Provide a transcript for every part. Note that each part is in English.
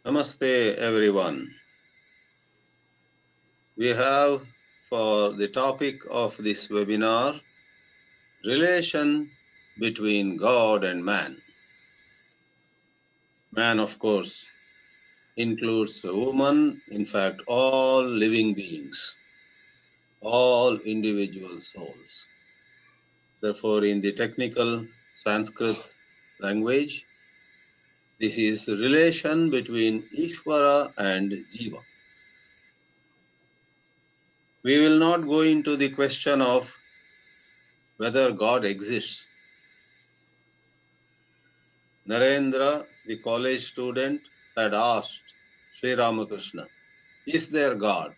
Namaste everyone. We have for the topic of this webinar, relation between God and man. Man, of course, includes a woman, in fact, all living beings, all individual souls. Therefore, in the technical Sanskrit language, this is relation between Ishwara and Jiva. We will not go into the question of whether God exists. Narendra, the college student, had asked Sri Ramakrishna, is there God?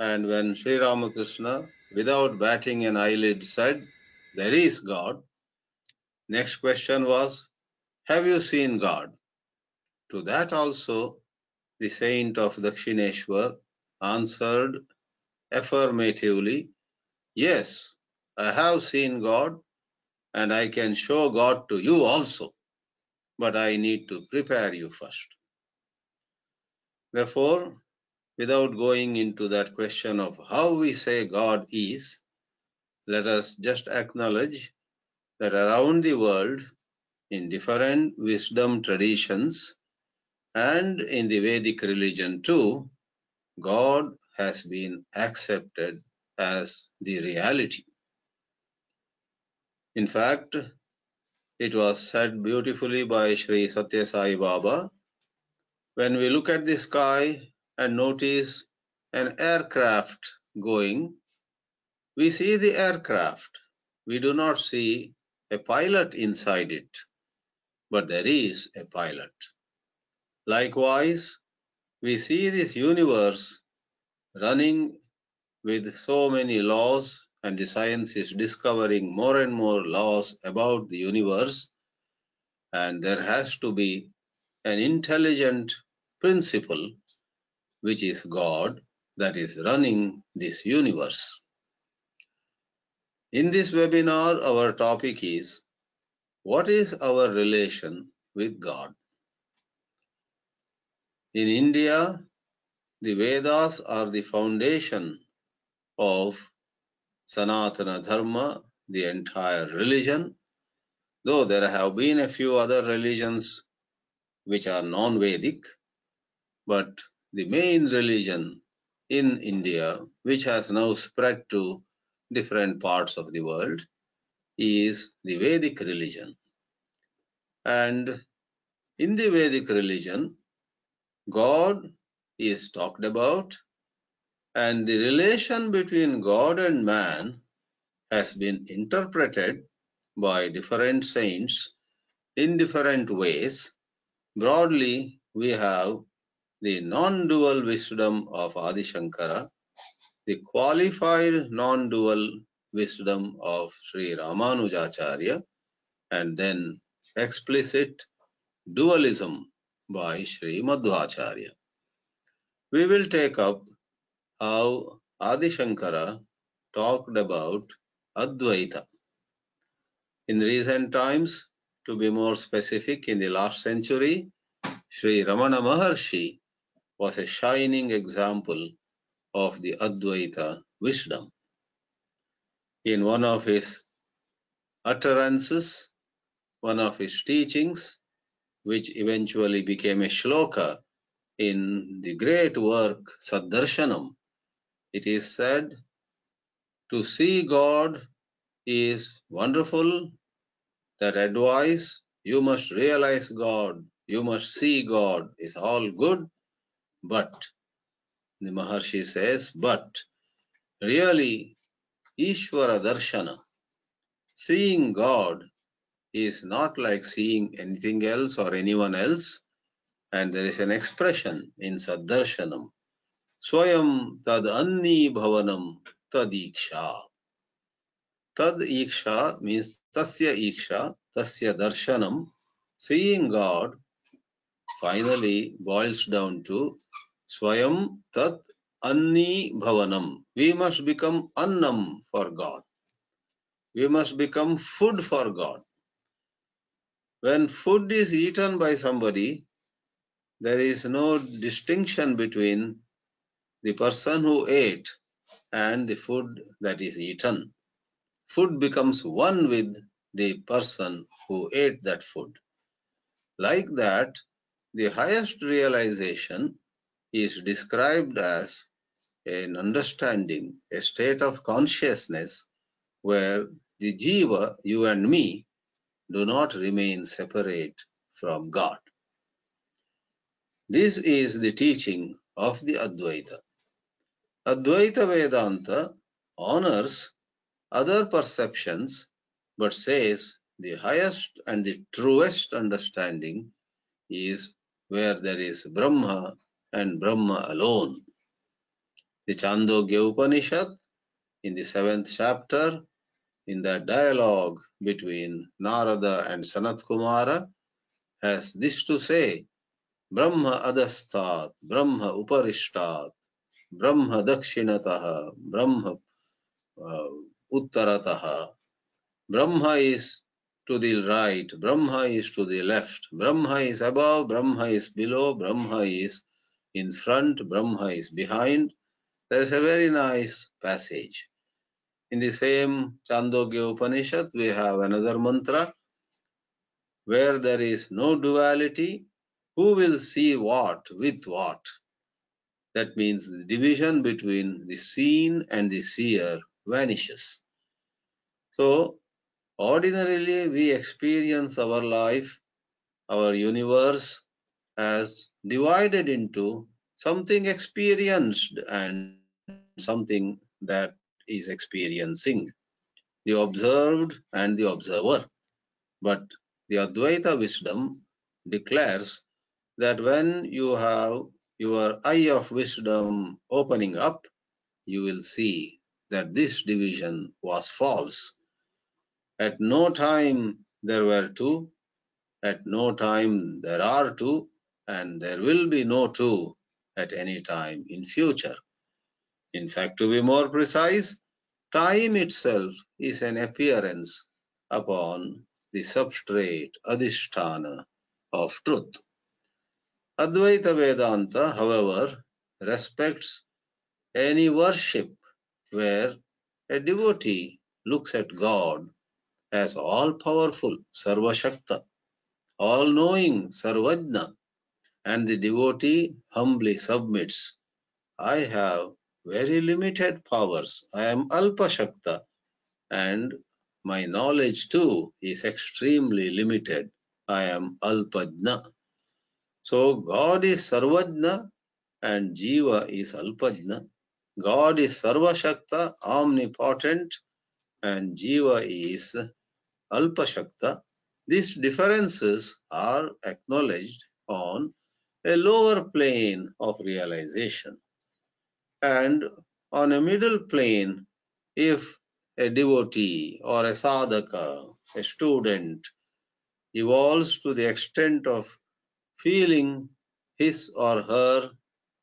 And when Sri Ramakrishna, without batting an eyelid, said, there is God, next question was, have you seen God? To that also, the saint of Dakshineshwar answered affirmatively, yes, I have seen God, and I can show God to you also, but I need to prepare you first. Therefore, without going into that question of how we say God is, let us just acknowledge that around the world, in different wisdom traditions and in the Vedic religion too, God has been accepted as the reality. In fact, it was said beautifully by Sri Satya Sai Baba, when we look at the sky and notice an aircraft going, we see the aircraft. We do not see a pilot inside it, but there is a pilot. Likewise, we see this universe running with so many laws, and the science is discovering more and more laws about the universe, and there has to be an intelligent principle, which is God, that is running this universe. In this webinar, our topic is, what is our relation with God? In India, the Vedas are the foundation of Sanatana Dharma, the entire religion, though there have been a few other religions which are non-Vedic, but the main religion in India, which has now spread to different parts of the world, is the Vedic religion. And in the Vedic religion, God is talked about, and the relation between God and man has been interpreted by different saints in different ways. Broadly, we have the non-dual wisdom of Adi Shankara, the qualified non-dual wisdom of Sri Ramanujacharya, and then explicit dualism by Sri Madhvacharya. We will take up how Adi Shankara talked about advaita. In recent times, to be more specific, in the last century, Sri Ramana Maharshi was a shining example of the advaita wisdom. In one of his utterances, one of his teachings, which eventually became a shloka in the great work Saddarshanam, it is said, to see God is wonderful. That advice, you must realize God, you must see God, is all good, but, the Maharshi says, but really, Ishwara Darshana, seeing God, is not like seeing anything else or anyone else, and there is an expression in Saddarshanam, Swayam tad anni bhavanam tad iksha. Tad iksha means tasya iksha, tasya darshanam. Seeing God finally boils down to Swayam tat anni bhavanam. We must become annam for God. We must become food for God. When food is eaten by somebody, there is no distinction between the person who ate and the food that is eaten. Food becomes one with the person who ate that food. Like that, the highest realization is described as an understanding, a state of consciousness where the jiva, you and me, do not remain separate from God. This is the teaching of the Advaita. Advaita Vedanta honors other perceptions but says the highest and the truest understanding is where there is Brahma and Brahma alone. The Chāndogya Upanishad, in the 7th chapter, in that dialogue between Narada and Sanat Kumara, has this to say: Brahma adhastāt, Brahma uparisthāt, Brahma dakshinataha, Brahma uttarataha. Brahma is to the right, Brahma is to the left, Brahma is above, Brahma is below, Brahma is in front, Brahma is behind. There is a very nice passage. In the same Chāndogya Upanishad, we have another mantra, where there is no duality, who will see what with what? That means the division between the seen and the seer vanishes. So, ordinarily we experience our life, our universe, as divided into something experienced and something that is experiencing, the observed and the observer. But the Advaita wisdom declares that when you have your eye of wisdom opening up, you will see that this division was false. At no time there were two, at no time there are two, and there will be no two at any time in future. In fact, to be more precise, time itself is an appearance upon the substrate adhisthana of truth. Advaita Vedanta, however, respects any worship where a devotee looks at God as all-powerful, Sarvashakta, all-knowing, Sarvajna, and the devotee humbly submits, I have very limited powers, I am Alpashakta, and my knowledge too is extremely limited, I am Alpajna. So God is Sarvajna and Jiva is Alpajna. God is Sarvashakta, omnipotent, and Jiva is Alpashakta. These differences are acknowledged on a lower plane of realization. And on a middle plane, if a devotee or a sadhaka, a student, evolves to the extent of feeling his or her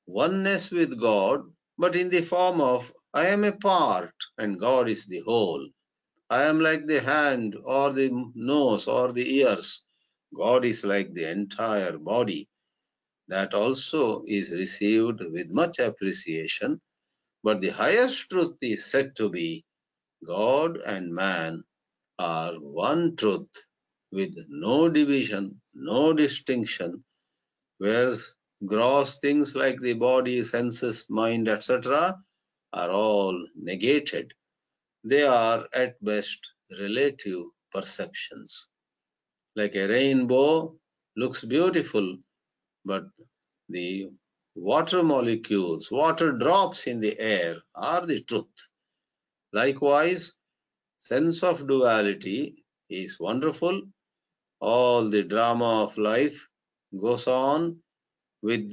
oneness with God, but in the form of I am a part and God is the whole. I am like the hand or the nose or the ears. God is like the entire body. That also is received with much appreciation. But the highest truth is said to be God and man are one truth with no division, no distinction, where gross things like the body, senses, mind, etc. are all negated. They are at best relative perceptions. Like a rainbow looks beautiful, but the water molecules, water drops in the air are the truth. Likewise, sense of duality is wonderful. All the drama of life goes on with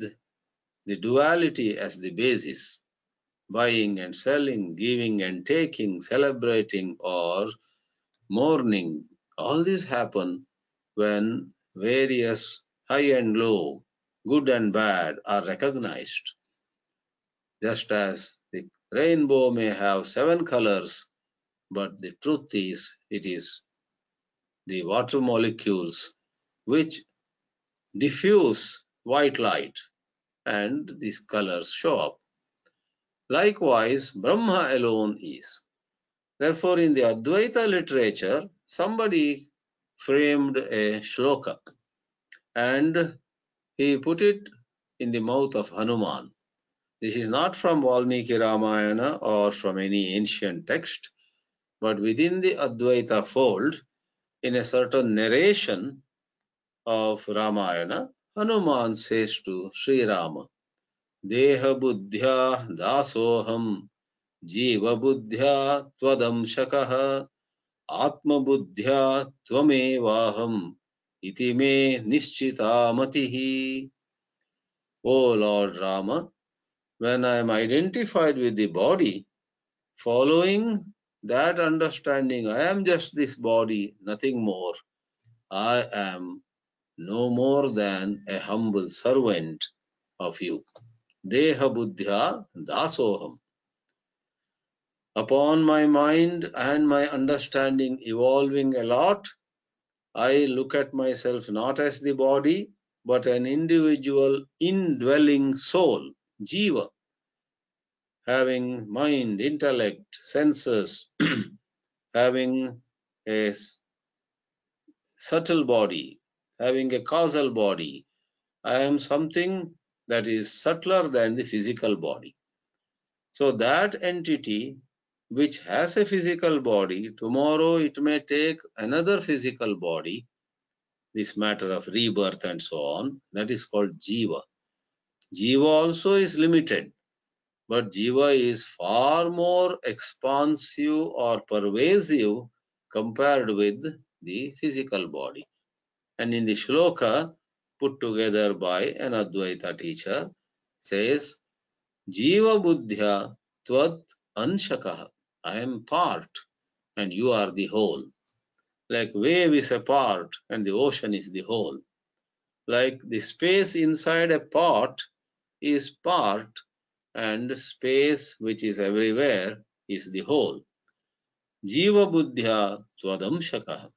the duality as the basis. Buying and selling, giving and taking, celebrating or mourning, all this happen when various high and low, good and bad are recognized. Just as the rainbow may have 7 colors, but the truth is, it is the water molecules which diffuse white light, and these colors show up. Likewise, Brahma alone is. Therefore, in the Advaita literature, somebody framed a shloka and he put it in the mouth of Hanuman. This is not from Valmiki Ramayana or from any ancient text, but within the Advaita fold, in a certain narration of Ramayana, Hanuman says to Sri Rama, Deha buddhya dasoham jiva buddhya tvadamshakaha atma buddhya tvamevaham iti me nischita matihi. O Lord Rama, when I am identified with the body, following that understanding, I am just this body, nothing more. I am no more than a humble servant of you. Deha buddhya dasoham. Upon my mind and my understanding evolving a lot, I look at myself not as the body, but an individual indwelling soul, jiva, having mind, intellect, senses, having a subtle body, having a causal body. I am something that is subtler than the physical body. So that entity which has a physical body, tomorrow it may take another physical body, this matter of rebirth and so on, that is called jiva. Jiva also is limited, but jiva is far more expansive or pervasive compared with the physical body. And in the shloka put together by an Advaita teacher says, Jiva buddhya tvad anshakaha. I am part and you are the whole. Like wave is a part and the ocean is the whole. Like the space inside a pot is part and space which is everywhere is the whole. Jiva buddhya tvadamshakaha.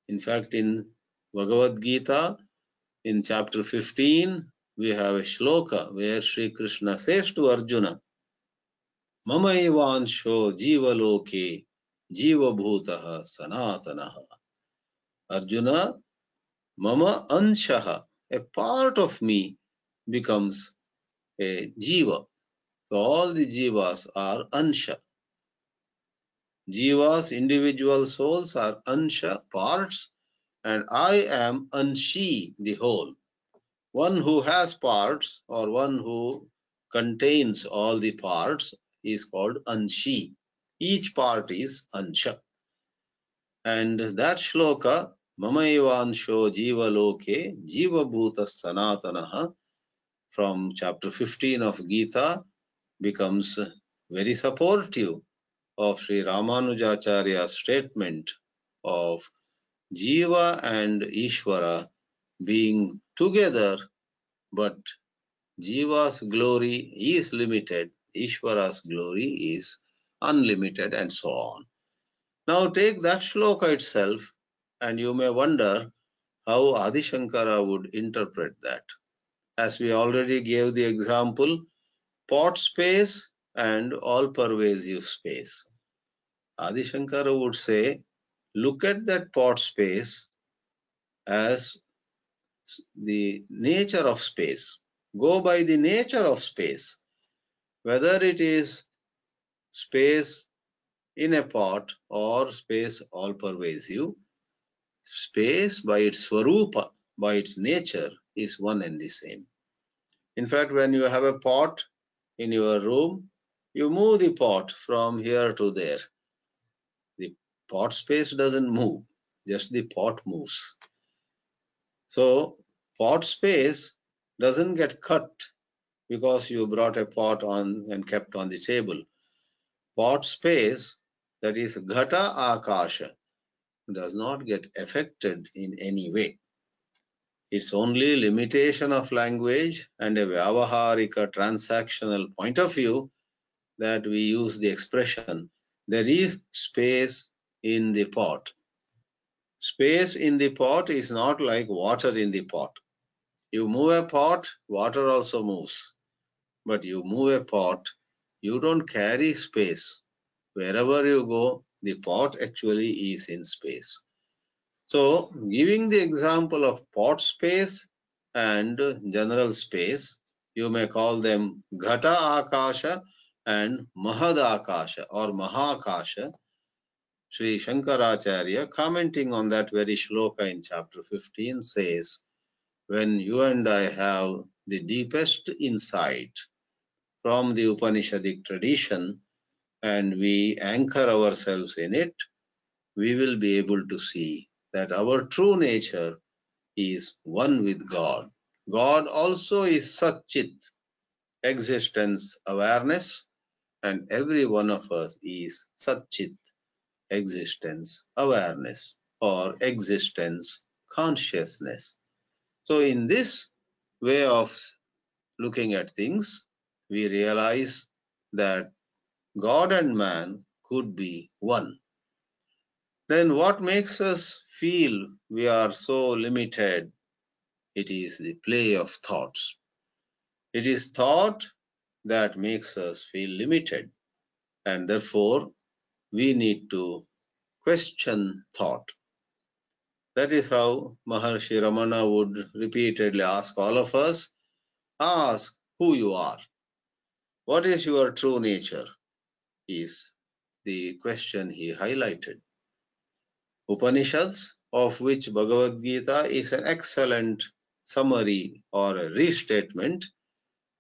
In fact, in Bhagavad Gita, in chapter 15, we have a shloka where Sri Krishna says to Arjuna, Mama evansho jiva loke jiva bhutaha sanatanaha. Arjuna, Mama anshaha, a part of me becomes a jiva. So all the jivas are ansha. Jivas, individual souls, are ansha, parts, and I am anshi, the whole. One who has parts or one who contains all the parts is called anshi. Each part is ansha. And that shloka, Mama evansho jiva loke jiva bhuta sanatanaha, from chapter 15 of Geetā, becomes very supportive of Sri Ramanujacharya's statement of Jiva and Ishwara being together, but Jiva's glory is limited, Ishvara's glory is unlimited, and so on. Now take that shloka itself, and you may wonder how Adi Shankara would interpret that. As we already gave the example, pot space and all-pervasive space. Adi Shankara would say, look at that pot space as the nature of space. Go by the nature of space. Whether it is space in a pot or space all-pervasive, space by its swarupa, by its nature, is one and the same. In fact, when you have a pot in your room, you move the pot from here to there. The pot space doesn't move, just the pot moves. So, pot space doesn't get cut because you brought a pot on and kept on the table. Pot space, that is ghata akasha, does not get affected in any way. It's only limitation of language and a vyavaharika transactional point of view that we use the expression, there is space in the pot. Space in the pot is not like water in the pot. You move a pot, water also moves. But you move a pot, you don't carry space. Wherever you go, the pot actually is in space. So, giving the example of pot space and general space, you may call them Ghata Akasha and Mahad Akasha or Mahakasha. Sri Shankaracharya, commenting on that very shloka in chapter 15, says, when you and I have the deepest insight from the Upanishadic tradition and we anchor ourselves in it, we will be able to see that our true nature is one with God. God also is Satchit, existence awareness, and every one of us is Satchit, existence awareness or existence consciousness. So in this way of looking at things, we realize that God and man could be one. Then what makes us feel we are so limited? It is the play of thoughts. It is thought that makes us feel limited, and therefore we need to question thought. That is how Maharshi Ramana would repeatedly ask all of us, ask who you are. What is your true nature? Is the question he highlighted. Upanishads, of which Bhagavad Gita is an excellent summary or a restatement,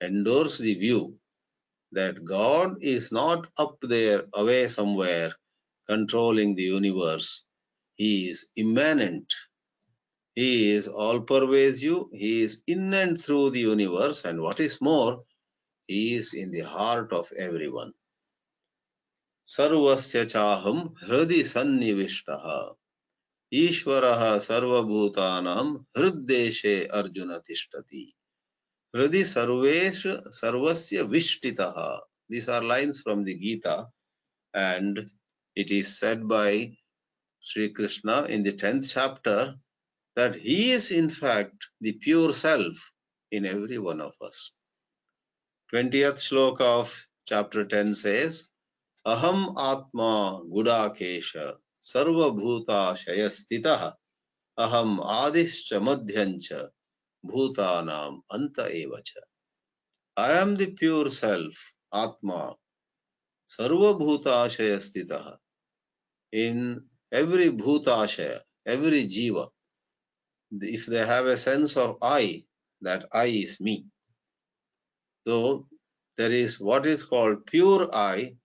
endorse the view that God is not up there away somewhere controlling the universe. He is immanent. He is all-pervasive. He is in and through the universe, and what is more, he is in the heart of everyone. Sarvasya chaham hridi sannivishtaha. Ishwara sarvabhutanam hriddeshe arjuna tishtati. Hridi sarvasya vishtitaha. These are lines from the Geetā, and it is said by Sri Krishna in the 10th chapter that he is in fact the pure self in every one of us. 20th shloka of chapter 10 says, Aham Atma Gudakesha Sarva Bhuta Shayastitaha Aham Adischa Madhyancha Bhutanam Anta Evacha. I am the pure self, Atma, Sarva Bhutashaya Stitaha. In every Bhutashaya, every Jiva, if they have a sense of I, that I is me. So there is what is called pure I,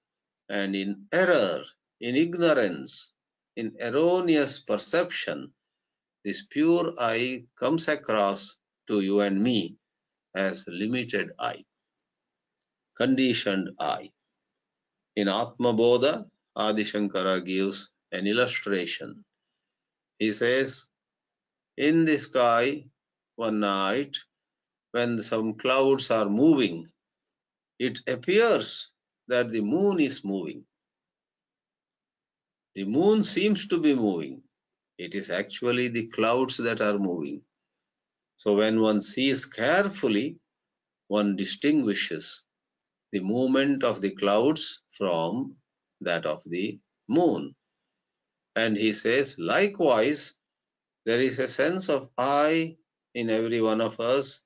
and in error, in ignorance, in erroneous perception, this pure I comes across to you and me as limited I, conditioned I. In Atma Bodha, Adi Shankara gives an illustration. He says, in the sky, one night, when some clouds are moving, it appears that the moon is moving. The moon seems to be moving. It is actually the clouds that are moving. So when one sees carefully, one distinguishes the movement of the clouds from that of the moon. And he says, likewise, there is a sense of I in every one of us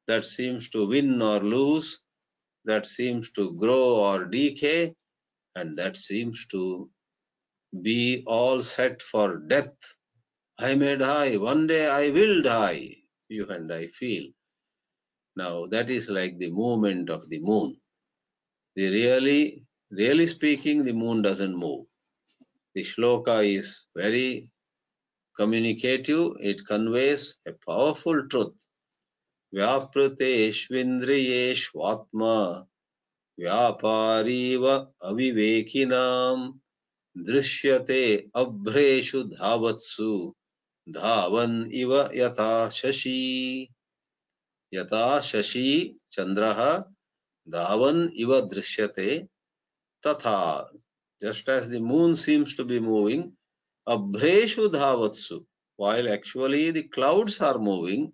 that seems to win or lose, that seems to grow or decay, and that seems to be all set for death. I may die, one day I will die, you and I feel. Now that is like the movement of the moon. Really speaking, the moon doesn't move. The shloka is very communicative. It conveys a powerful truth. Vyaprateshvindriyeshvatma vyapariva avivekinam drishyate abhreshu dhavatsu dhavan iva yata shashi. Yata shashi chandraha dhavan iva drishyate tatha. Just as the moon seems to be moving, abhreshu dhavatsu, while actually the clouds are moving,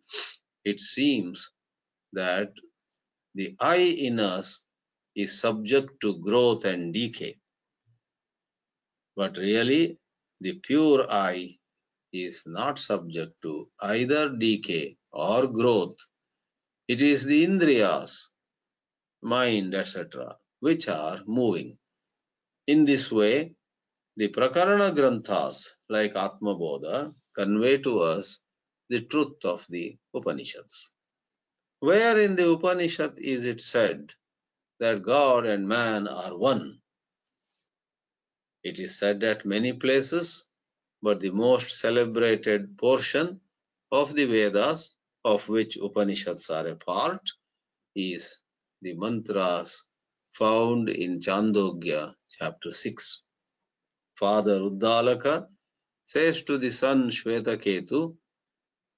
it seems that the I in us is subject to growth and decay. But really, the pure I is not subject to either decay or growth. It is the indriyas, mind, etc., which are moving. In this way, the Prakarana Granthas, like Atma Bodha, convey to us the truth of the Upanishads. Where in the Upanishad is it said that God and man are one? It is said at many places, but the most celebrated portion of the Vedas, of which Upanishads are a part, is the mantras found in Chāndogya chapter 6. Father Uddalaka says to the son Shvetaketu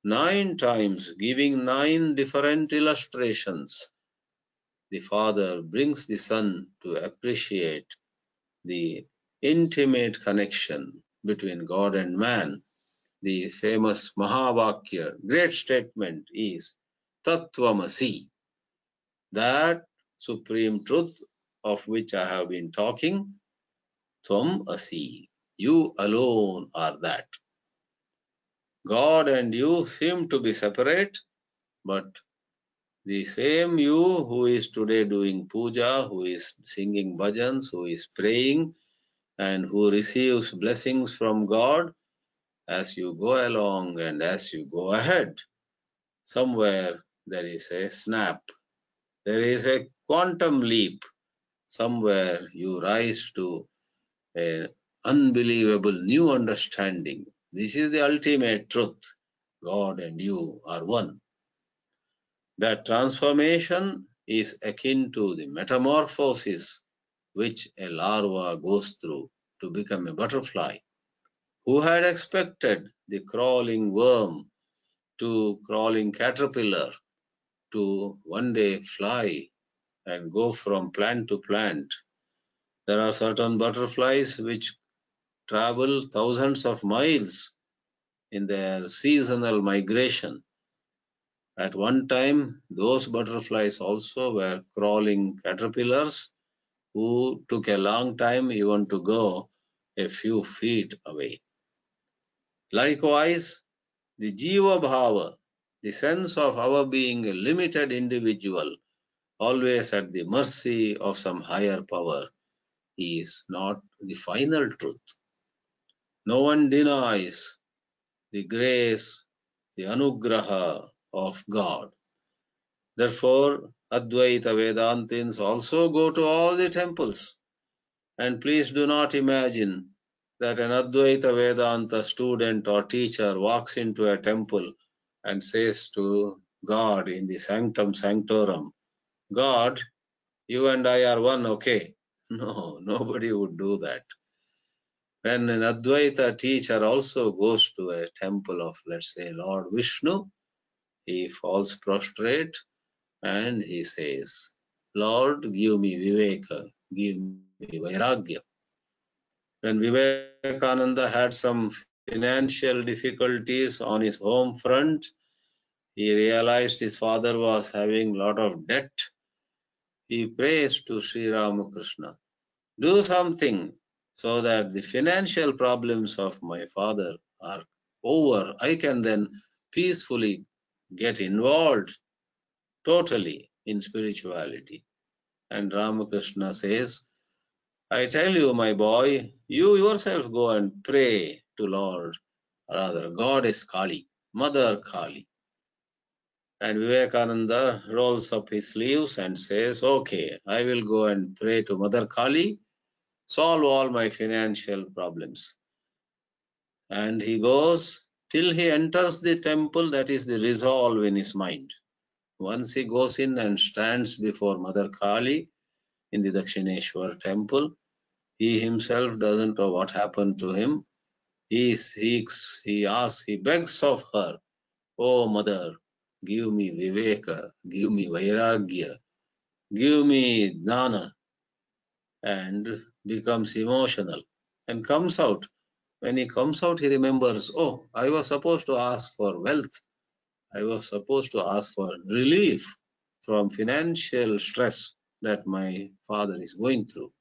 9 times, giving 9 different illustrations. The father brings the son to appreciate the intimate connection between God and man. The famous Mahavakya, great statement, is Tattvamasi, that supreme truth of which I have been talking. Tvam asi, you alone are that. God and you seem to be separate, but the same you who is today doing puja, who is singing bhajans, who is praying, and who receives blessings from God, as you go along and as you go ahead, somewhere there is a snap, there is a quantum leap, somewhere you rise to an unbelievable new understanding. This is the ultimate truth. God and you are one. That transformation is akin to the metamorphosis which a larva goes through to become a butterfly. Who had expected the crawling worm to crawling caterpillar to one day fly and go from plant to plant? There are certain butterflies which travel thousands of miles in their seasonal migration. At one time, those butterflies also were crawling caterpillars who took a long time even to go a few feet away. Likewise, the Jiva Bhava, the sense of our being a limited individual, always at the mercy of some higher power, is not the final truth. No one denies the grace, the anugraha of God. Therefore, Advaita Vedantins also go to all the temples. And please do not imagine that an Advaita Vedanta student or teacher walks into a temple and says to God in the sanctum sanctorum, God, you and I are one, okay? No, nobody would do that. When an Advaita teacher also goes to a temple of, let's say, Lord Vishnu, he falls prostrate and he says, Lord, give me viveka, give me vairagya. When Vivekananda had some financial difficulties on his home front, he realized his father was having a lot of debt. He prays to Sri Ramakrishna, do something so that the financial problems of my father are over. I can then peacefully get involved totally in spirituality. And Ramakrishna says, I tell you, my boy, you yourself go and pray to Lord, rather, Goddess Kali, Mother Kali. And Vivekananda rolls up his sleeves and says, okay, I will go and pray to Mother Kali, solve all my financial problems. And he goes till he enters the temple, that is the resolve in his mind. Once he goes in and stands before Mother Kali in the Dakshineshwar temple, he himself doesn't know what happened to him. He seeks, he asks, he begs of her, oh mother, give me viveka, give me vairagya, give me jnana, and becomes emotional and comes out. When he comes out, he remembers, oh, I was supposed to ask for wealth. I was supposed to ask for relief from financial stress that my father is going through.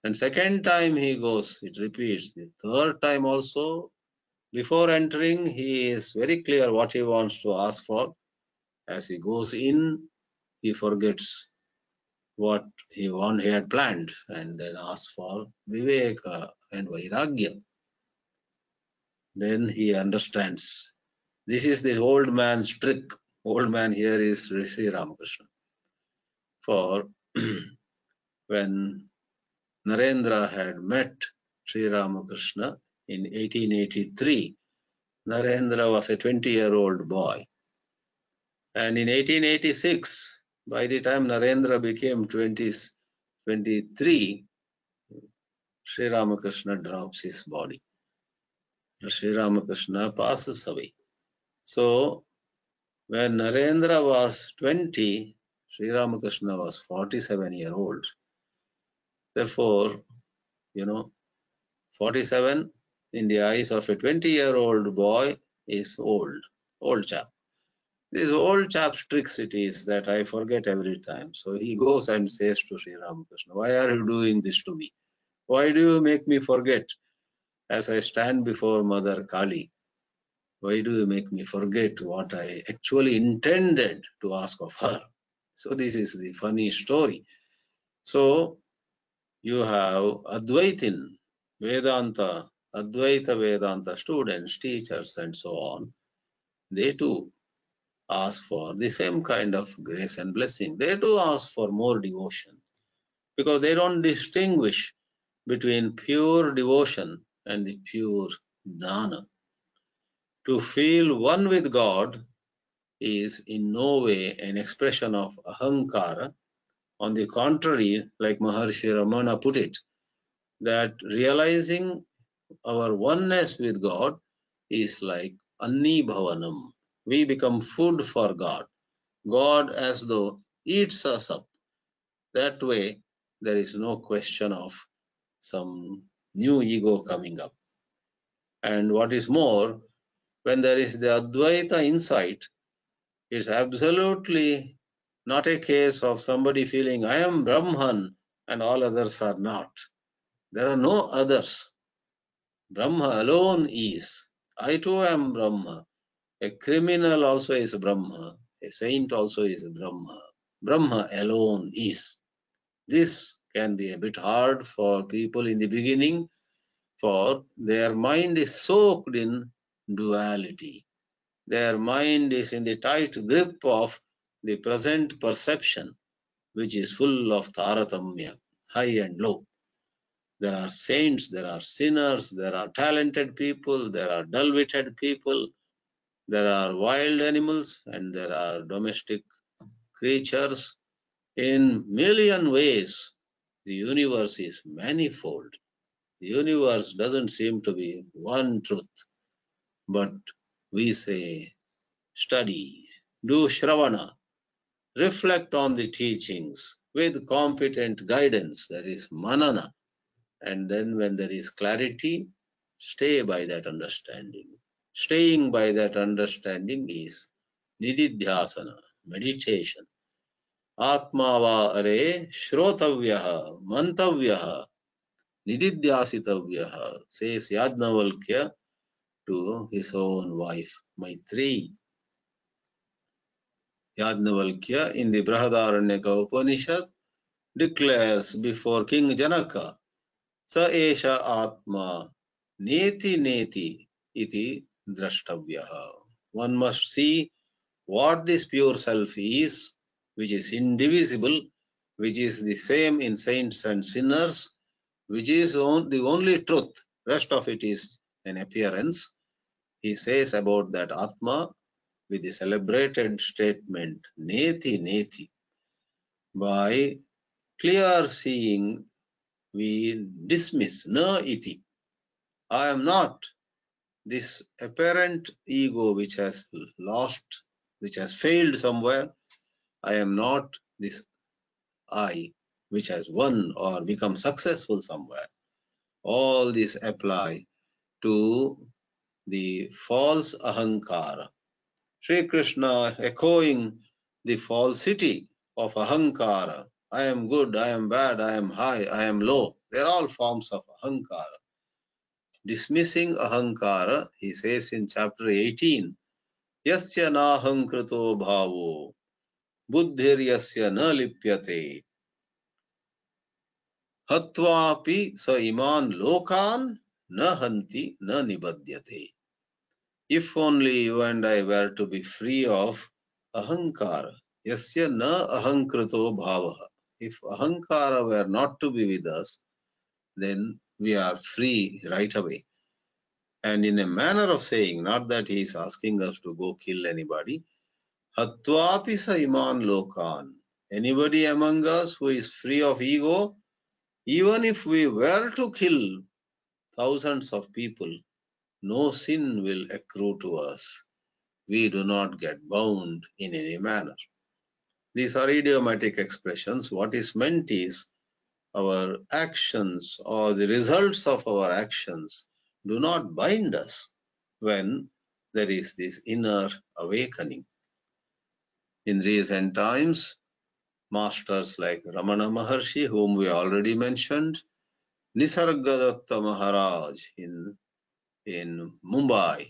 And second time he goes, it repeats. The third time also, before entering, he is very clear what he wants to ask for. As he goes in, he forgets what he had planned and then asks for viveka and vairagya. Then he understands. This is the old man's trick. Old man here is Sri Ramakrishna. For when Narendra had met Sri Ramakrishna in 1883, Narendra was a 20-year-old boy. And in 1886, by the time Narendra became 23, Sri Ramakrishna drops his body. Sri Ramakrishna passes away. So, when Narendra was 20, Sri Ramakrishna was 47 years old. Therefore, 47 in the eyes of a 20-year-old boy is old chap. This old chap's tricks it is that I forget every time. So he goes and says to Sri Ramakrishna, why are you doing this to me? Why do you make me forget as I stand before Mother Kali? Why do you make me forget what I actually intended to ask of her? So this is the funny story. So you have Advaitin, Vedanta, Advaita Vedanta students, teachers and so on. They too ask for the same kind of grace and blessing. They do ask for more devotion because they don't distinguish between pure devotion and the pure dana. To feel one with God is in no way an expression of ahankara. On the contrary, like Maharshi Ramana put it, that realizing our oneness with God is like Anni Bhavanam. We become food for God. God as though eats us up. That way, there is no question of some new ego coming up. And what is more, when there is the Advaita insight, it's absolutely not a case of somebody feeling, I am Brahman and all others are not. There are no others. Brahma alone is. I too am Brahma. A criminal also is Brahma. A saint also is Brahma. Brahma alone is. This can be a bit hard for people in the beginning, for their mind is soaked in duality. Their mind is in the tight grip of the present perception, which is full of taratamya, high and low. There are saints, there are sinners, there are talented people, there are dull-witted people, there are wild animals, and there are domestic creatures. In million ways, the universe is manifold. The universe doesn't seem to be one truth, but we say, study, do shravana, reflect on the teachings with competent guidance, that is manana, and then when there is clarity, stay by that understanding. Staying by that understanding is nididhyasana, meditation. Atmava are shrotavyaha, mantavyaha, nididhyasitavyaha, says Yajnavalkya to his own wife, Maitreyi. Yajnavalkya in the Brihadaranyaka Upanishad declares before King Janaka, Sa esha atma neti neti iti drashtavyaha. One must see what this pure self is, which is indivisible, which is the same in saints and sinners, which is the only truth. Rest of it is an appearance. He says about that Atma with the celebrated statement, Neti Neti. By clear seeing, we dismiss Na Iti. I am not this apparent ego which has lost, which has failed somewhere. I am not this I which has won or become successful somewhere. All these apply to the false ahankara. Sri Krishna echoing the falsity of ahankara. I am good, I am bad, I am high, I am low. They are all forms of ahankara. Dismissing ahankara, he says in chapter 18, Yasya nahankrito bhavo, buddhir yasya na lipyate, hatvapi sa iman lokan na hanti na nibadyate. If only you and I were to be free of ahankara, yasya na ahankrito bhavaha. If ahankara were not to be with us, then we are free right away. And in a manner of saying, not that he is asking us to go kill anybody, hatvapi sa iman lokan. Anybody among us who is free of ego, even if we were to kill thousands of people, no sin will accrue to us. We do not get bound in any manner. These are idiomatic expressions. What is meant is our actions or the results of our actions do not bind us when there is this inner awakening. In recent times, masters like Ramana Maharshi, whom we already mentioned, Nisargadatta Maharaj in Mumbai,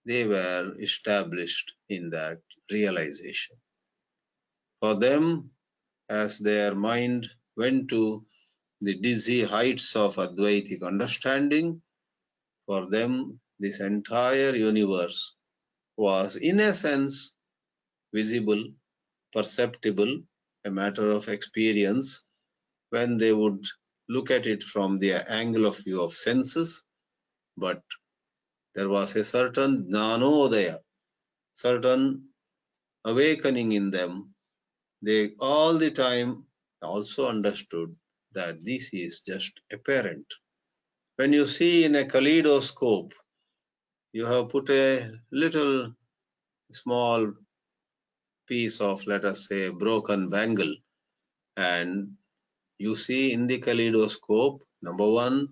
they were established in that realization. For them, as their mind went to the dizzy heights of advaitic understanding, for them this entire universe was in a sense visible, perceptible, a matter of experience when they would look at it from the angle of view of senses, but there was a certain jnanodaya, certain awakening in them. They all the time also understood that this is just apparent. When you see in a kaleidoscope, you have put a little small piece of, let us say, broken bangle, and you see in the kaleidoscope, number one,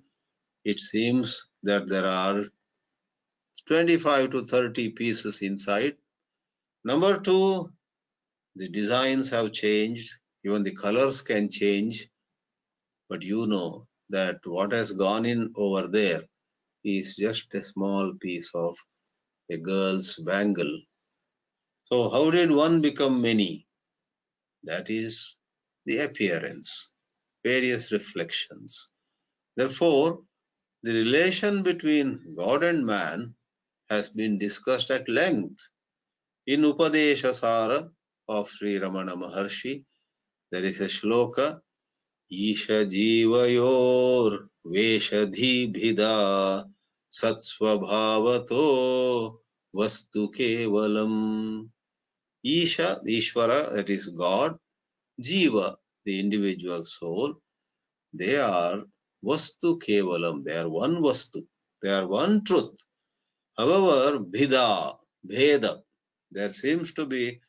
it seems that there are 25 to 30 pieces inside. Number two, the designs have changed, even the colors can change, but you know that what has gone in over there is just a small piece of a girl's bangle. So how did one become many? That is the appearance, various reflections. Therefore, the relation between God and man has been discussed at length. In Upadeshasara of Sri Ramana Maharshi, there is a shloka, Isha Jivayor Veshadhi Bhida Satsvabhavato Vastu Kevalam. Isha, the Ishwara, that is God, Jiva, the individual soul, they are Vastu Kevalam, they are one Vastu, they are one truth. However, Bhida, Bheda, there seems to be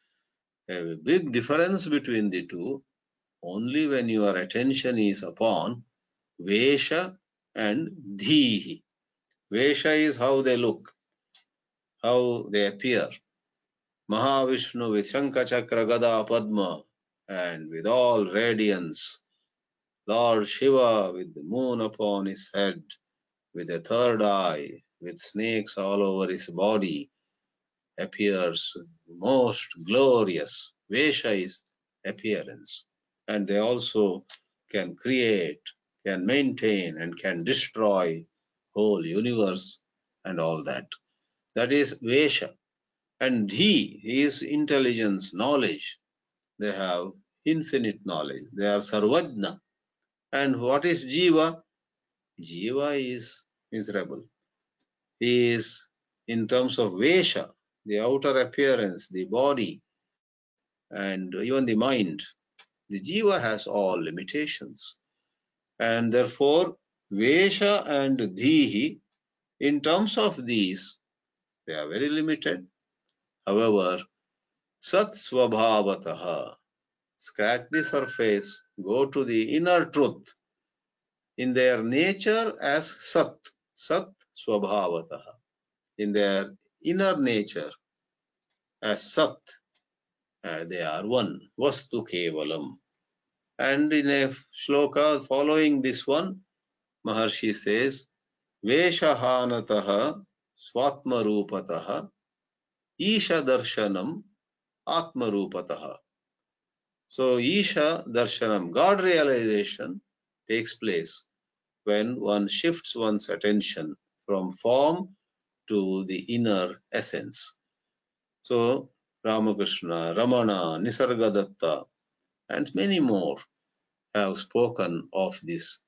a big difference between the two only when your attention is upon Vesha and Dhihi. Vesha is how they look, how they appear. Mahavishnu with Shankha Chakra Gada Padma and with all radiance. Lord Shiva with the moon upon his head, with a third eye, with snakes all over his body, appears most glorious. Vesha is appearance. And they also can create, can maintain, and can destroy whole universe and all that. That is Vesha. And Dhi is intelligence, knowledge. They have infinite knowledge. They are Sarvajna. And what is Jiva? Jiva is miserable. He is, in terms of Vesha, the outer appearance, the body, and even the mind. The Jiva has all limitations. And therefore, Vesha and Dhihi, in terms of these, they are very limited. However, Sat Swabhavataha, scratch the surface, go to the inner truth. In their nature as Sat, Sat Swabhavataha. In their inner nature, as Sat. They are one. Vastu Kevalam. And in a shloka following this one, Maharshi says, Veshahanataha Swatmarupataha Isha Darshanam Atmarupataha. So Isha Darshanam, God realization, takes place when one shifts one's attention from form to the inner essence. So Ramakrishna, Ramana, Nisargadatta, and many more have spoken of this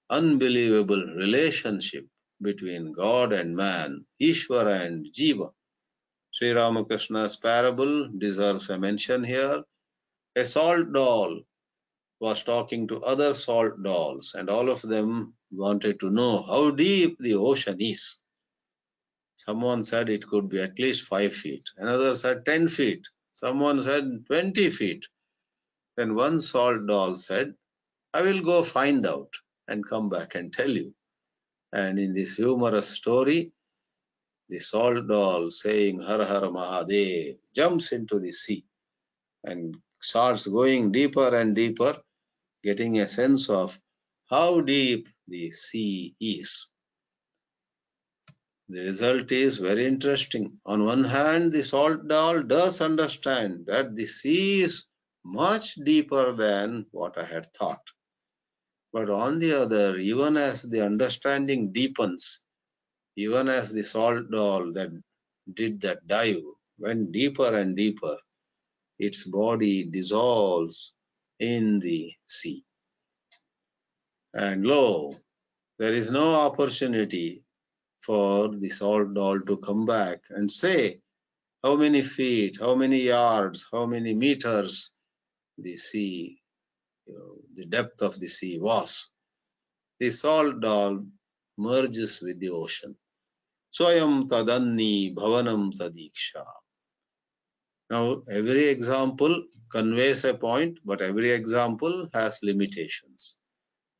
unbelievable relationship between God and man, Ishwara and Jiva. Sri Ramakrishna's parable deserves a mention here. A salt doll was talking to other salt dolls, and all of them wanted to know how deep the ocean is. Someone said it could be at least 5 feet. Another said 10 feet. Someone said 20 feet. Then one salt doll said, I will go find out and come back and tell you. And in this humorous story, the salt doll saying Har Har Mahadev jumps into the sea and starts going deeper and deeper, getting a sense of how deep the sea is. The result is very interesting. On one hand, the salt doll does understand that the sea is much deeper than what I had thought. But on the other, even as the understanding deepens, even as the salt doll that did that dive went deeper and deeper, its body dissolves in the sea. And lo, there is no opportunity for the salt doll to come back and say how many feet, how many yards, how many meters the sea, the depth of the sea was. The salt doll merges with the ocean. Swayam tadanni bhavanam tadiksha. Now, every example conveys a point, but every example has limitations.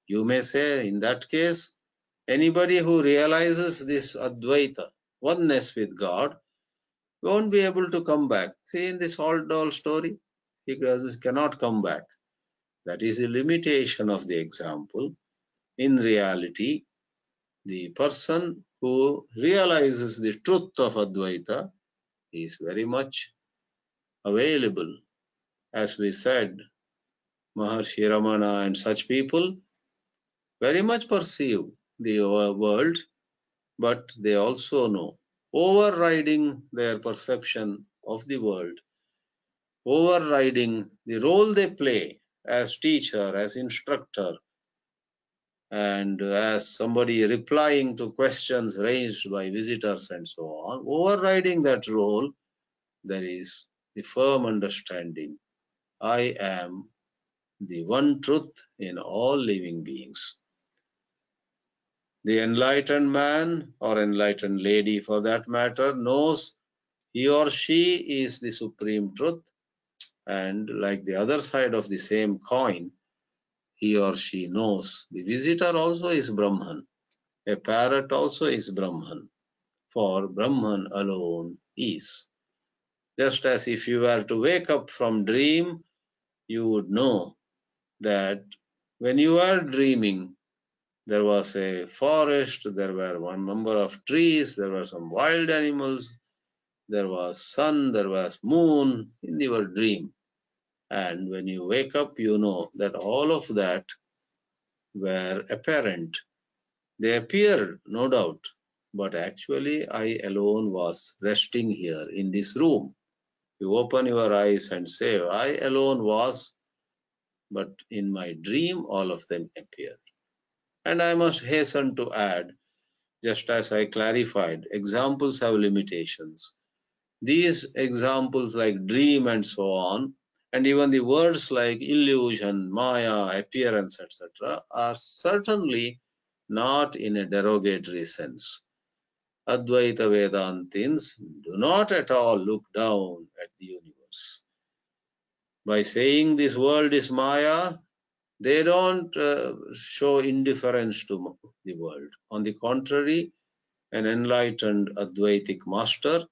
You may say, in that case, anybody who realizes this advaita, oneness with God, won't be able to come back. See, in this salt doll story, he cannot come back. That is the limitation of the example. In reality, the person who realizes the truth of advaita is very much available. As we said, Maharshi Ramana and such people very much perceive the world, but they also know, overriding their perception of the world, overriding the role they play as teacher, as instructor, and as somebody replying to questions raised by visitors and so on, overriding that role, there is the firm understanding, I am the one truth in all living beings. The enlightened man, or enlightened lady for that matter, knows he or she is the supreme truth, and like the other side of the same coin, he or she knows the visitor also is Brahman, a parrot also is Brahman, for Brahman alone is. Just as if you were to wake up from dream, you would know that when you are dreaming, there was a forest, there were one number of trees, there were some wild animals, there was sun, there was moon in your dream. And when you wake up, you know that all of that were apparent. They appeared, no doubt, but actually I alone was resting here in this room. You open your eyes and say, I alone was, but in my dream all of them appeared. And I must hasten to add, just as I clarified, examples have limitations. These examples like dream and so on, and even the words like illusion, maya, appearance, etc., are certainly not in a derogatory sense. Advaita Vedantins do not at all look down at the universe. By saying this world is maya, they don't show indifference to the world. On the contrary, an enlightened Advaitic master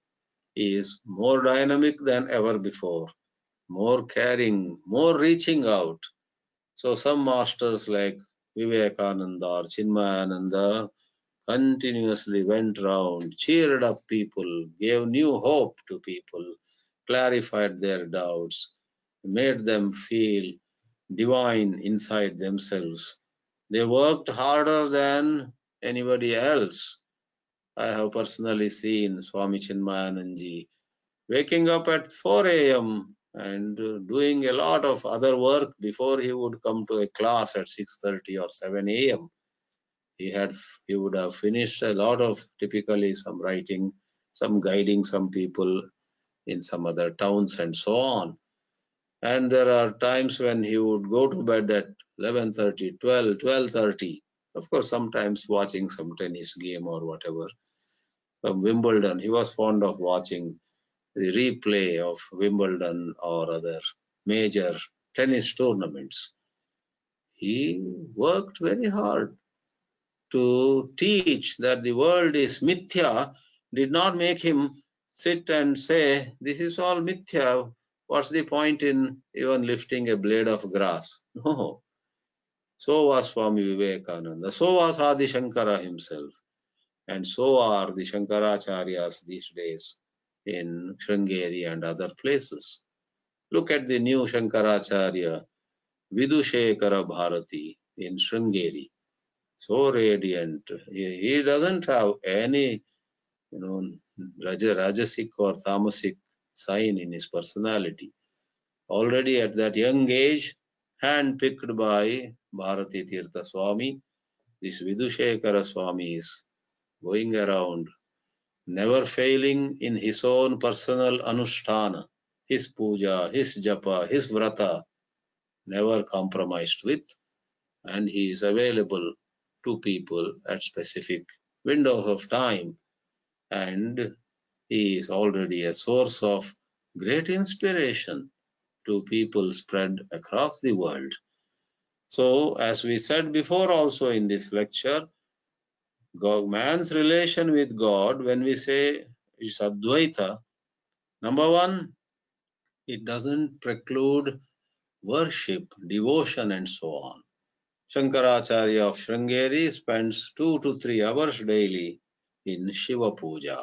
He is more dynamic than ever before, more caring, more reaching out. So some masters like Vivekananda or Chinmayananda continuously went round, cheered up people, gave new hope to people, clarified their doubts, made them feel divine inside themselves. They worked harder than anybody else. I have personally seen Swami Chinmayananji waking up at 4 a.m. and doing a lot of other work before he would come to a class at 6:30 or 7 a.m. He would have finished a lot of typically some writing, some guiding some people in some other towns and so on. And there are times when he would go to bed at 11:30, 12, 12:30. Of course, sometimes watching some tennis game or whatever. From Wimbledon, he was fond of watching the replay of Wimbledon or other major tennis tournaments. He worked very hard to teach that the world is mithya, did not make him sit and say, this is all mithya. What's the point in even lifting a blade of grass? No. So was Swami Vivekananda. So was Adi Shankara himself. And so are the Shankaracharyas these days in Sringeri and other places. Look at the new Shankaracharya, Vidushekara Bharati in Sringeri. So radiant. He doesn't have any, Rajasic or Tamasic sign in his personality. Already at that young age, hand-picked by Bharati Tirtha Swami, this Vidushekara Swami is going around, never failing in his own personal anushtana, his puja, his japa, his vrata, never compromised with, and he is available to people at specific windows of time, and he is already a source of great inspiration to people spread across the world. So, as we said before also in this lecture, man's relation with God, when we say it's advaita, number one, it doesn't preclude worship, devotion, and so on. Shankaracharya of Sringeri spends 2 to 3 hours daily in Shiva Puja,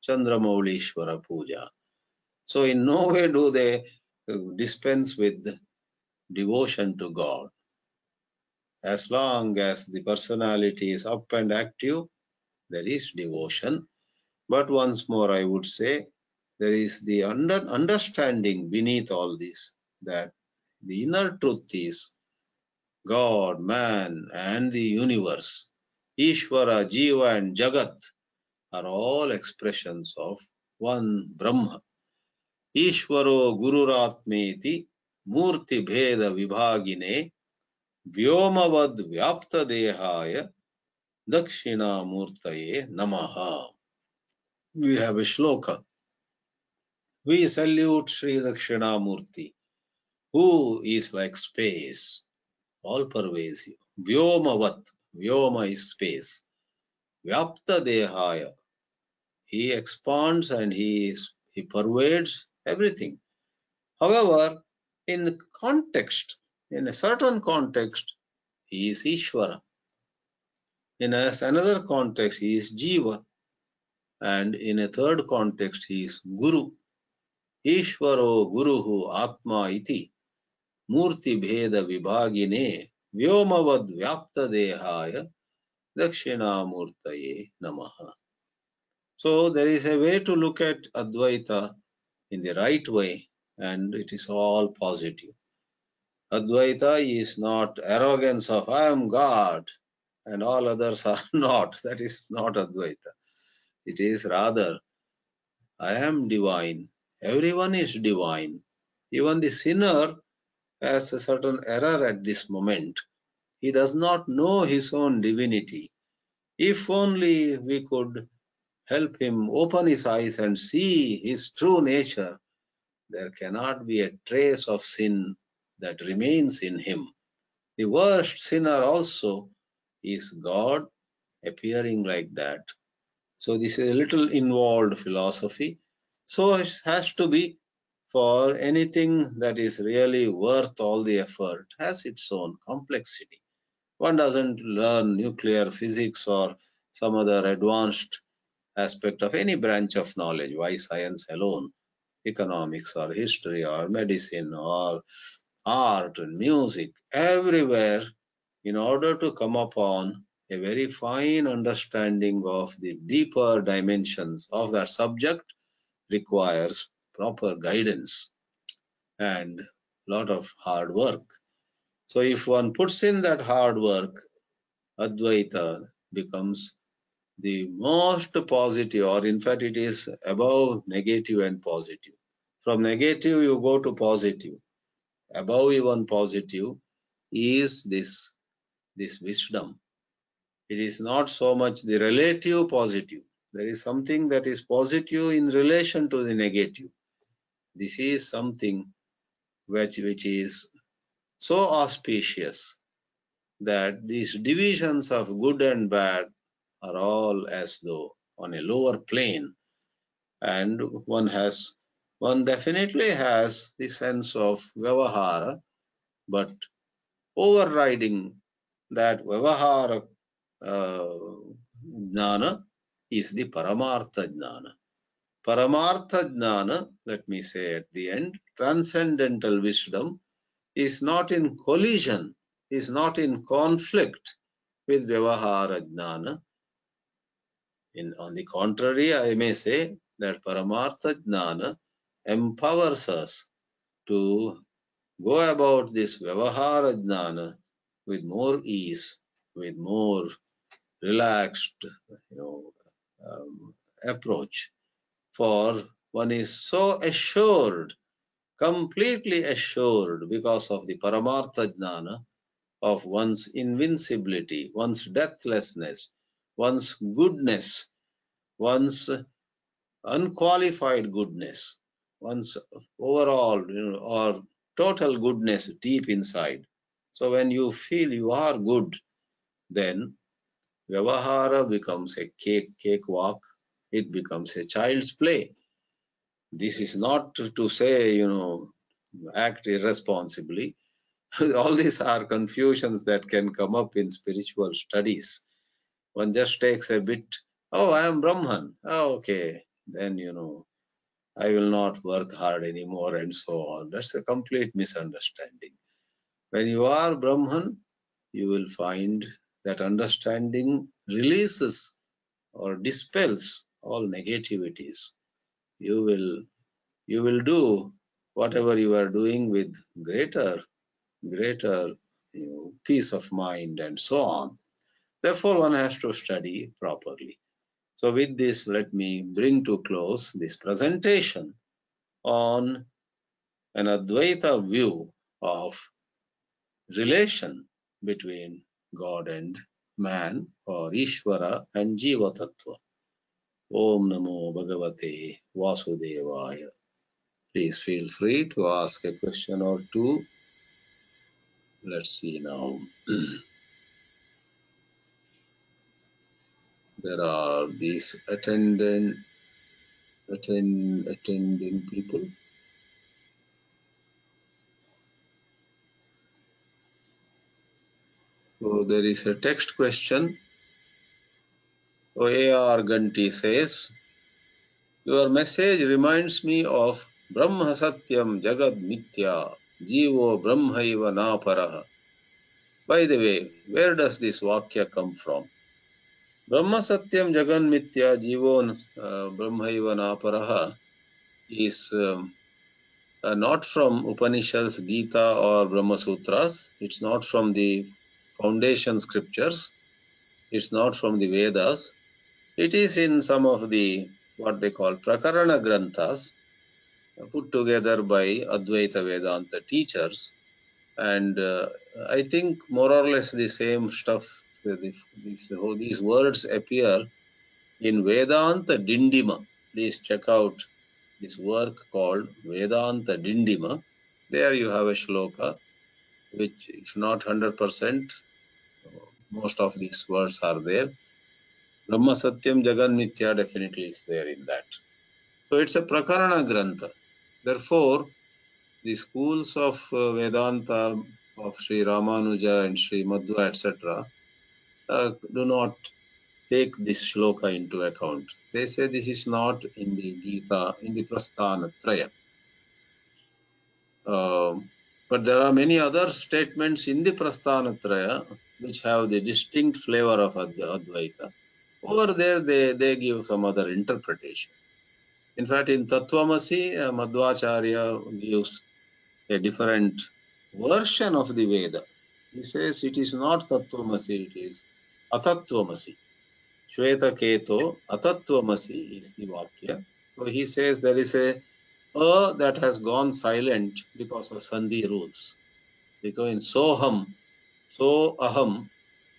Chandramauli Ishwara Puja. So in no way do they dispense with devotion to God. As long as the personality is up and active, there is devotion. But once more I would say, there is the understanding beneath all this, that the inner truth is God, man, and the universe, Ishwara, Jiva, and Jagat are all expressions of one Brahma. Ishwaro Gururatmeti Murti Bheda Vibhagine Vyomavad Vyapta Dehaya Dakshina Murtaye Namaha. We have a shloka. We salute Sri Dakshina Murti, who is like space, all pervasive. Vyomavat, Vyoma is space. Vyapta Dehaya, he expands and he pervades everything. However, in context, in a certain context, he is Ishwara. In another context, he is Jiva. And in a third context, he is Guru. Ishwaro Guruhu Atma iti Murti Bheda Vibhagine Vyomavad Vyapta Dehaya Dakshina Murtaye Namaha. So there is a way to look at Advaita in the right way, and it is all positive. Advaita is not arrogance of I am God and all others are not. That is not Advaita. It is rather I am divine. Everyone is divine. Even the sinner has a certain error at this moment. He does not know his own divinity. If only we could help him open his eyes and see his true nature, there cannot be a trace of sin that remains in him. The worst sinner also is God appearing like that. So this is a little involved philosophy, So it has to be, for anything that is really worth all the effort, has its own complexity. One doesn't learn nuclear physics or some other advanced aspect of any branch of knowledge. Why science alone? Economics or history or medicine or art and music, everywhere, in order to come upon a very fine understanding of the deeper dimensions of that subject, requires proper guidance and lot of hard work. So if one puts in that hard work, Advaita becomes the most positive, or in fact it is above negative and positive. From negative you go to positive. Above even positive is this wisdom. It is not so much the relative positive. There is something that is positive in relation to the negative. This is something which is so auspicious that these divisions of good and bad are all as though on a lower plane, and one definitely has the sense of vyavahara, but overriding that vyavahara jnana is the paramartha jnana. Paramartha jnana, let me say at the end, transcendental wisdom is not in collision, is not in conflict with vyavahara jnana. On the contrary, I may say that paramartha jnana empowers us to go about this vyavahara jnana with more ease, with more relaxed, approach. For one is so assured, completely assured, because of the paramartha jnana, of one's invincibility, one's deathlessness, one's goodness, one's unqualified goodness, one's overall, or total goodness deep inside. So when you feel you are good, then Vyavahara becomes a cakewalk. It becomes a child's play. This is not to say, act irresponsibly. All these are confusions that can come up in spiritual studies. One just takes a bit, oh, I am Brahman. Oh, okay. Then, I will not work hard anymore and so on. That's a complete misunderstanding. When you are Brahman, you will find that understanding releases or dispels all negativities. You will do whatever you are doing with greater peace of mind and so on. Therefore, one has to study properly. So with this, let me bring to close this presentation on an Advaita view of relation between God and man, or Ishwara and Jiva Tattva. Om Namo Bhagavate Vasudevaya. Please feel free to ask a question or two. Let's see now. There are these attending people. So there is a text question. So A.R. Ganti says, your message reminds me of Brahma Satyam Jagad Mithya Jivo Brahmaiva Naparaha. By the way, where does this Vakya come from? Brahma Satyam Jagad Mithya Jivo Brahmaiva Naparaha is not from Upanishads, Geetā or Brahma Sutras. It's not from the foundation scriptures. It's not from the Vedas. It is in some of the what they call Prakarana Granthas, put together by Advaita Vedanta teachers. And I think more or less the same stuff, these words appear in Vedanta Dindima. Please check out this work called Vedanta Dindima. There you have a shloka, which if not 100%, most of these words are there. Brahma Satyam Jagan Mithya definitely is there in that. So it's a prakarana grantha. Therefore, the schools of Vedanta of Sri Ramanuja and Sri Madhva, etc., do not take this shloka into account. They say this is not in the Geetā, in the Prasthanatraya. But there are many other statements in the Prasthanatraya which have the distinct flavor of Advaita. Over there, they give some other interpretation. In fact, in Tattvamasi, Madhvacharya gives a different version of the Veda. He says it is not Tattvamasi, it is Atatvamasi. Shweta Keto Atatvamasi is the Vakya. So he says there is a that has gone silent because of Sandhi rules. Because in Soham, So Aham,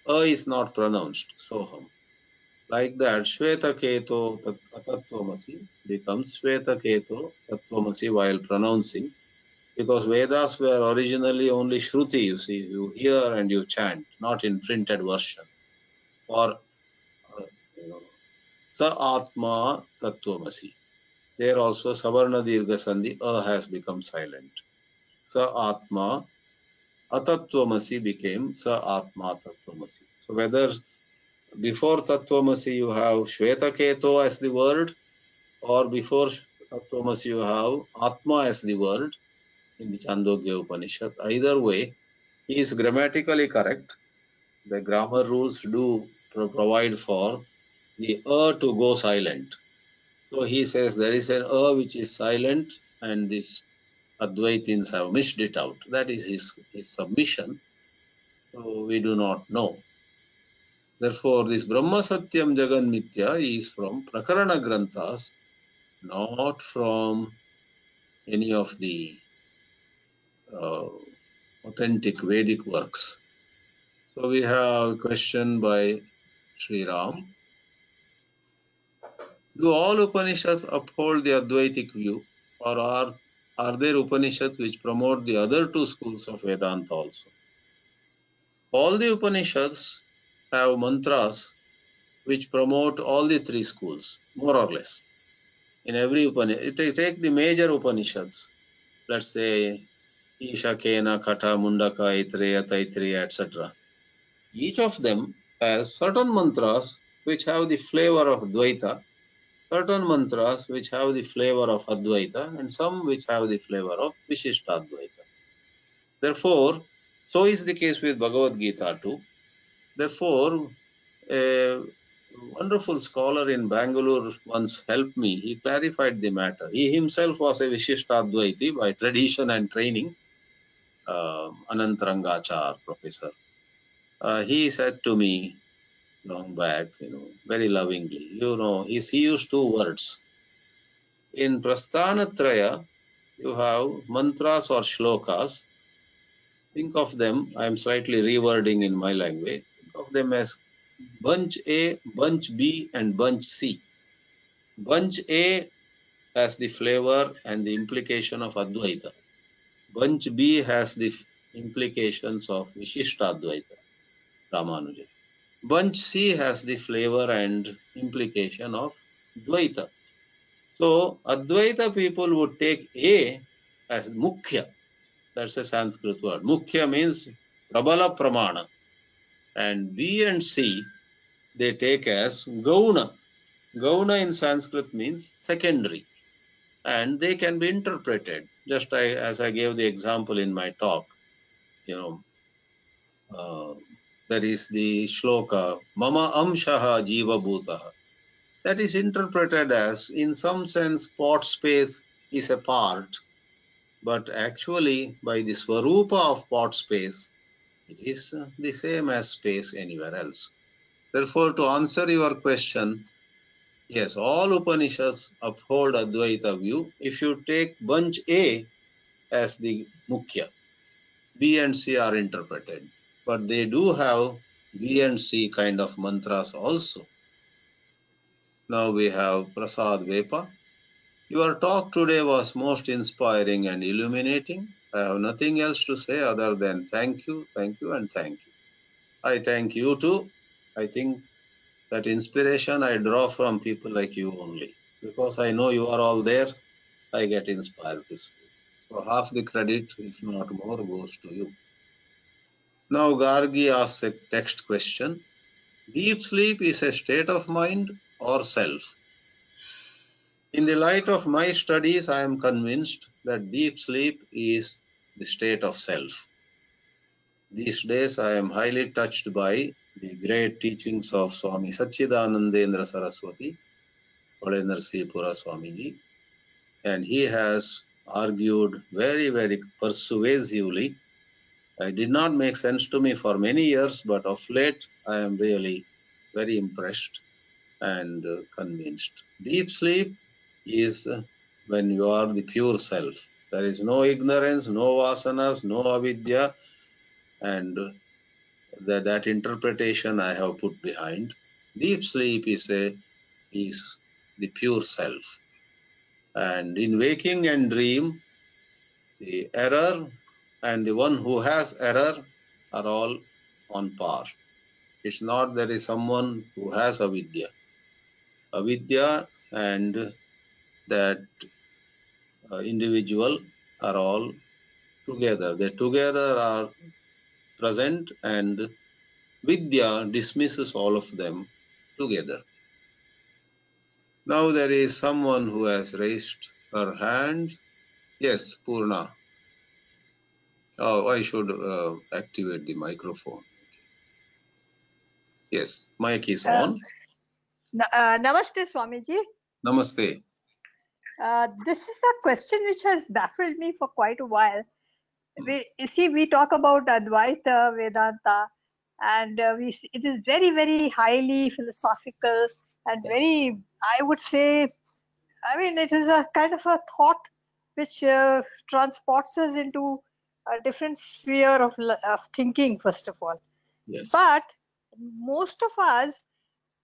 is not pronounced, Soham. Like that, Shweta Keto Atatvamasi becomes Shweta Keto Tattvamasi while pronouncing. Because Vedas were originally only Shruti, you see, you hear and you chant, not in printed version. Or Sa Atma Tattvamasi. There also Savarna Dirgha Sandhi, has become silent. Sa Atma Atatvamasi became Sa Atma Tattvamasi. So whether before Tattvamasi you have Shweta Keto as the word, or before Tattvamasi you have Atma as the word in the Chāndogya Upanishad, either way, he is grammatically correct. The grammar rules do provide for the to go silent. So he says there is an which is silent, and these Advaitins have missed it out. That is his submission. So we do not know. Therefore, this Brahma Satyam Jagan Mithya is from Prakarana Granthas, not from any of the authentic Vedic works. So we have a question by Sri Ram. Do all Upanishads uphold the Advaitic view, or are there Upanishads which promote the other two schools of Vedanta also? All the Upanishads have mantras which promote all the three schools, more or less. In every Upanishad, take the major Upanishads, let's say Isha, Kena, Kata, Mundaka, Aitreya, Taittiriya, etc. Each of them has certain mantras which have the flavor of Dvaita, certain mantras which have the flavor of Advaita, and some which have the flavor of Vishishtadvaita. Therefore, so is the case with Bhagavad Geetā too. Therefore, a wonderful scholar in Bangalore once helped me. He clarified the matter. He himself was a Vishishtadvaiti by tradition and training, Anantarangachar professor. He said to me long back, very lovingly, he used two words. In Prasthanatraya, you have mantras or shlokas. Think of them, I am slightly rewording in my language. Think of them as bunch A, bunch B, and bunch C. Bunch A has the flavor and the implication of Advaita. Bunch B has the implications of Vishishtadvaita, Ramanuja. Bunch C has the flavor and implication of Dvaita. So Advaita people would take A as Mukhya. That's a Sanskrit word. Mukhya means Prabala Pramana. And B and C, they take as Gauna. Gauna in Sanskrit means secondary. And they can be interpreted. Just as I gave the example in my talk, there is the shloka, Mama Amshaha Jiva Bhutaha. That is interpreted as, in some sense, pot space is a part, but actually, by the Swarupa of pot space, it is the same as space anywhere else. Therefore, to answer your question, yes, all Upanishads uphold Advaita view. If you take bunch A as the Mukhya, B and C are interpreted, but they do have B and C kind of mantras also. Now we have Prasad Vepa. Your talk today was most inspiring and illuminating. I have nothing else to say other than thank you, and thank you. I thank you too. I think that inspiration I draw from people like you only. Because I know you are all there, I get inspired to speak. So half the credit, if not more, goes to you. Now Gargi asks a text question. Deep sleep is a state of mind or self? In the light of my studies, I am convinced that deep sleep is the state of self. These days, I am highly touched by the great teachings of Swami Satchidanandendra Saraswati, Pura Swamiji, and he has argued very, very persuasively. It did not make sense to me for many years, but of late, I am really very impressed and convinced. Deep sleep is when you are the pure self. There is no ignorance, no vasanas, no avidya, and that interpretation I have put behind. Deep sleep is the pure self. And in waking and dream, the error and the one who has error are all on par. It's not there is someone who has avidya. Avidya and that individual are all together. They together are present, and Vidya dismisses all of them together. Now there is someone who has raised her hand. Yes, Purna. Oh, I should activate the microphone. Yes, mic is on. Namaste, Swamiji. Namaste. This is a question which has baffled me for quite a while. We talk about Advaita, Vedanta, and it is very, very highly philosophical and very, I would say, it is a kind of a thought which transports us into a different sphere of thinking, first of all. Yes. But most of us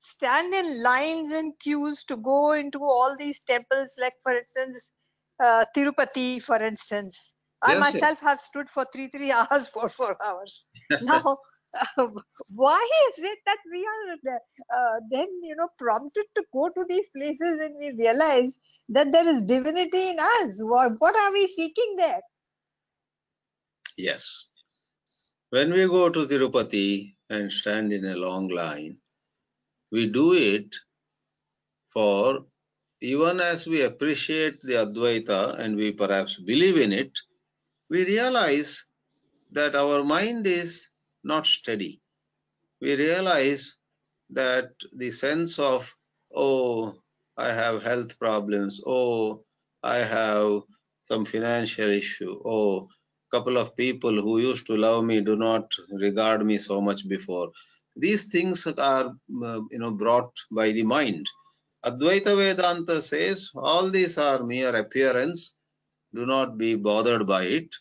stand in lines and queues to go into all these temples, like for instance Tirupati, for instance. I myself have stood for three hours, 4 hours. Now why is it that we are then prompted to go to these places and we realize that there is divinity in us? What are we seeking there? Yes. When we go to Tirupati and stand in a long line, we do it for, even as we appreciate the Advaita and we perhaps believe in it, we realize that our mind is not steady. We realize that the sense of, oh, I have health problems, oh, I have some financial issue, oh, couple of people who used to love me do not regard me so much before. These things are brought by the mind. Advaita Vedanta says all these are mere appearance, do not be bothered by it,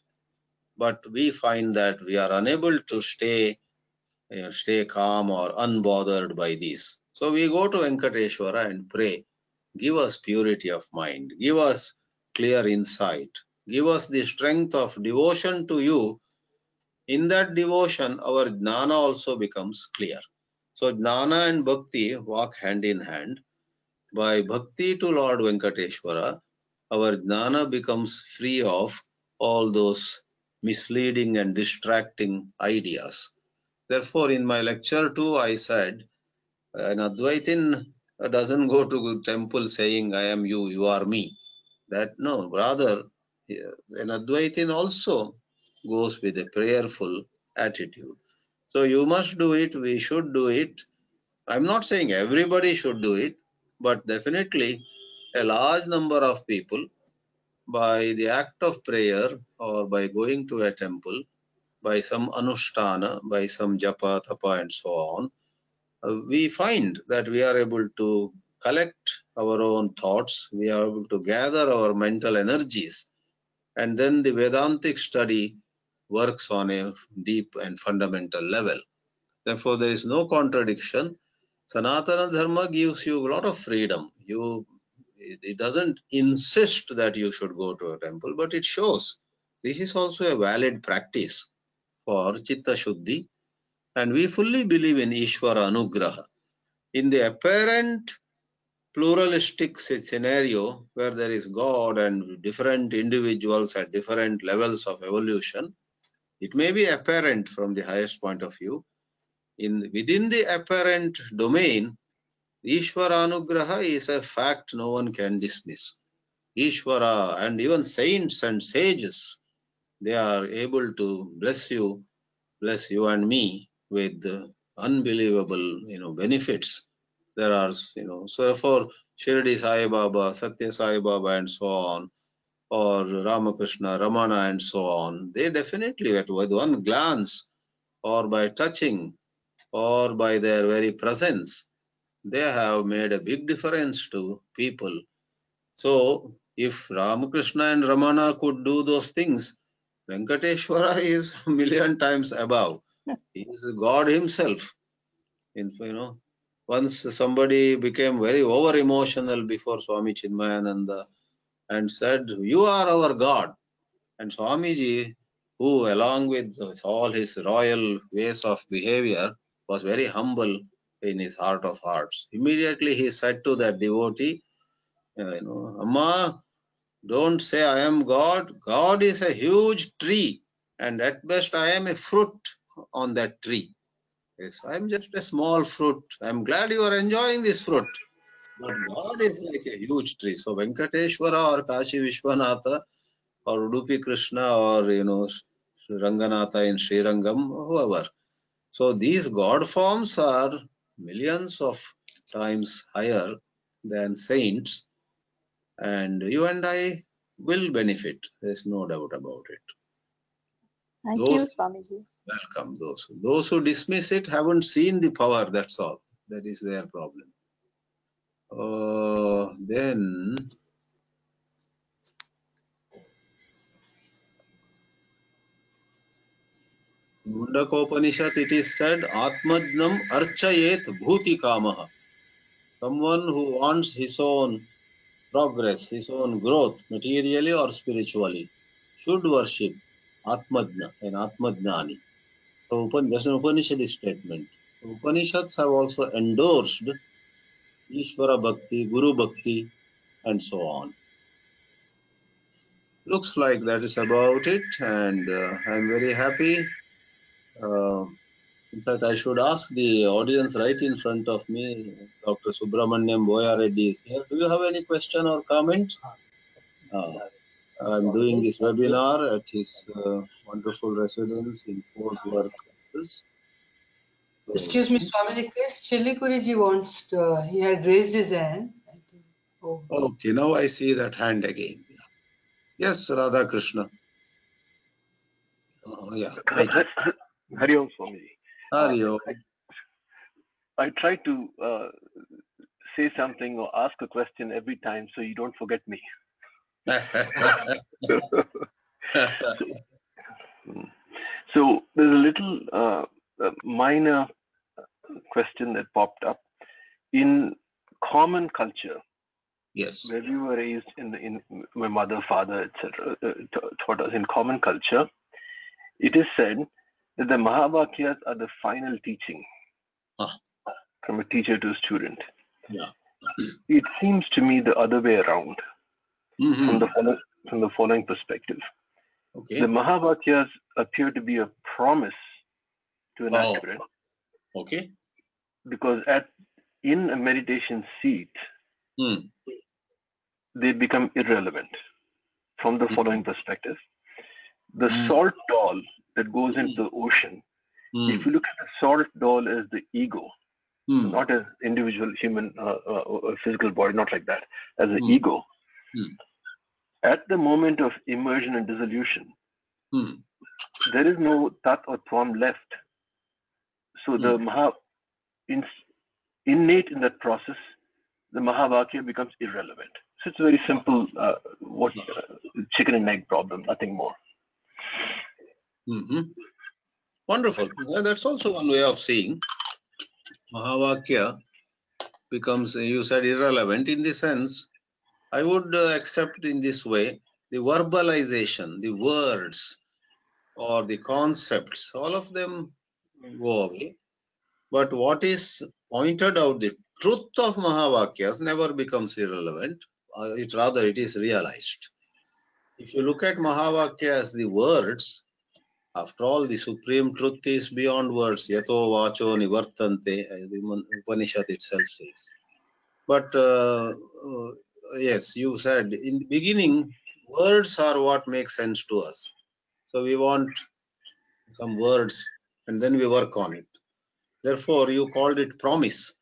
but we find that we are unable to stay calm or unbothered by these. So we go to Venkateshwara and pray, give us purity of mind, give us clear insight, give us the strength of devotion to you. In that devotion, our jnana also becomes clear. So jnana and bhakti walk hand in hand. By bhakti to Lord Venkateshwara, our jnana becomes free of all those misleading and distracting ideas. Therefore, in my lecture too, I said, an Advaitin doesn't go to temple saying, I am you, you are me. That no, rather, an Advaitin also goes with a prayerful attitude. So you must do it, we should do it. I'm not saying everybody should do it, but definitely a large number of people, by the act of prayer or by going to a temple, by some anushtana, by some japa, tapa and so on, we find that we are able to collect our own thoughts, we are able to gather our mental energies, and then the Vedantic study works on a deep and fundamental level. Therefore, there is no contradiction. Sanatana Dharma gives you a lot of freedom. It doesn't insist that you should go to a temple, but it shows this is also a valid practice for Chitta Shuddhi, and we fully believe in Ishwara Anugraha. In the apparent pluralistic scenario where there is God and different individuals at different levels of evolution, it may be apparent from the highest point of view. Within the apparent domain, Ishwara Anugraha is a fact no one can dismiss. Ishwara and even saints and sages, they are able to bless you and me with unbelievable, benefits. There are, so for Shirdi Sai Baba, Satya Sai Baba and so on, or Ramakrishna, Ramana and so on, they definitely, with one glance or by touching or by their very presence, they have made a big difference to people. So, if Ramakrishna and Ramana could do those things, Venkateshwara is a million times above. He is God himself. Once somebody became very over emotional before Swami Chinmayananda and said, "You are our God." And Swamiji, who along with all his royal ways of behavior, was very humble in his heart of hearts. Immediately he said to that devotee, Amma, don't say I am God. God is a huge tree, and at best I am a fruit on that tree. Yes, I am just a small fruit. I am glad you are enjoying this fruit. But God is like a huge tree. So Venkateshwara or Kashi Vishwanatha or Udupi Krishna or Ranganatha in Srirangam, whoever. So these God forms are millions of times higher than saints, and you and I will benefit. There's no doubt about it. Thank you, Swamiji. Welcome. Those who dismiss it haven't seen the power, that's all. That is their problem. Then Mundaka Upanishad, it is said, Atmajnam archayet bhuti kamaha. Someone who wants his own progress, his own growth, materially or spiritually, should worship Atmajna and Atmajnani. So that's an Upanishadic statement. So Upanishads have also endorsed Ishwara Bhakti, Guru Bhakti, and so on. Looks like that is about it, and I'm very happy. In fact, I should ask the audience right in front of me. Dr. Subramaniam Boya Reddy is here. Do you have any question or comment? I'm doing this webinar at his wonderful residence in Fort Worth, Texas. So, excuse me, Swamiji, Chris Chillikuriji wants to, he had raised his hand. I think. Oh. Okay, now I see that hand again. Yes, Radha Krishna. Oh, yeah. Hari Om Swamiji. Hari Om. I try to say something or ask a question every time so you don't forget me. So there's a little minor question that popped up. In common culture, yes, where we were raised in my mother, father, etc., taught us in common culture, it is said that the Mahavakyas are the final teaching from a teacher to a student. Yeah. It seems to me the other way around from the following perspective. Okay. The Mahavakyas appear to be a promise to an aspirant. Okay. Because in a meditation seat, they become irrelevant from the following perspective. The salt doll that goes into the ocean, if you look at the salt doll as the ego, not as individual human physical body, not like that, as an ego, at the moment of immersion and dissolution, there is no tat or tvam left. So the innate in that process, the Mahavakya becomes irrelevant. So it's a very simple chicken and egg problem, nothing more. Wonderful. Yeah, that's also one way of seeing. Mahavakya becomes, you said, irrelevant in the sense, I would accept in this way, the verbalization, the words or the concepts, all of them go away. But what is pointed out, the truth of Mahavakyas never becomes irrelevant. It is realized. If you look at Mahavakya as the words, after all, the supreme truth is beyond words. Yato vacho nivartante, the Upanishad itself says. But yes, you said in the beginning, words are what make sense to us. So we want some words and then we work on it. Therefore, you called it promise.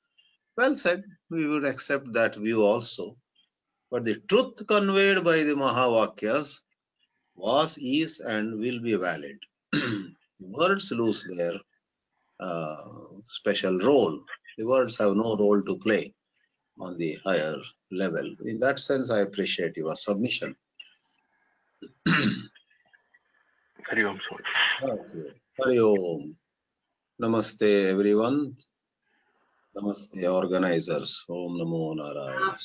Well said, we would accept that view also. But the truth conveyed by the Mahavakyas was, is, and will be valid. The words lose their special role. The words have no role to play on the higher level. In that sense, I appreciate your submission. Hari Om, Swami. Okay. Hari Om. Namaste, everyone. Namaste, organizers. Om Namo Narayana.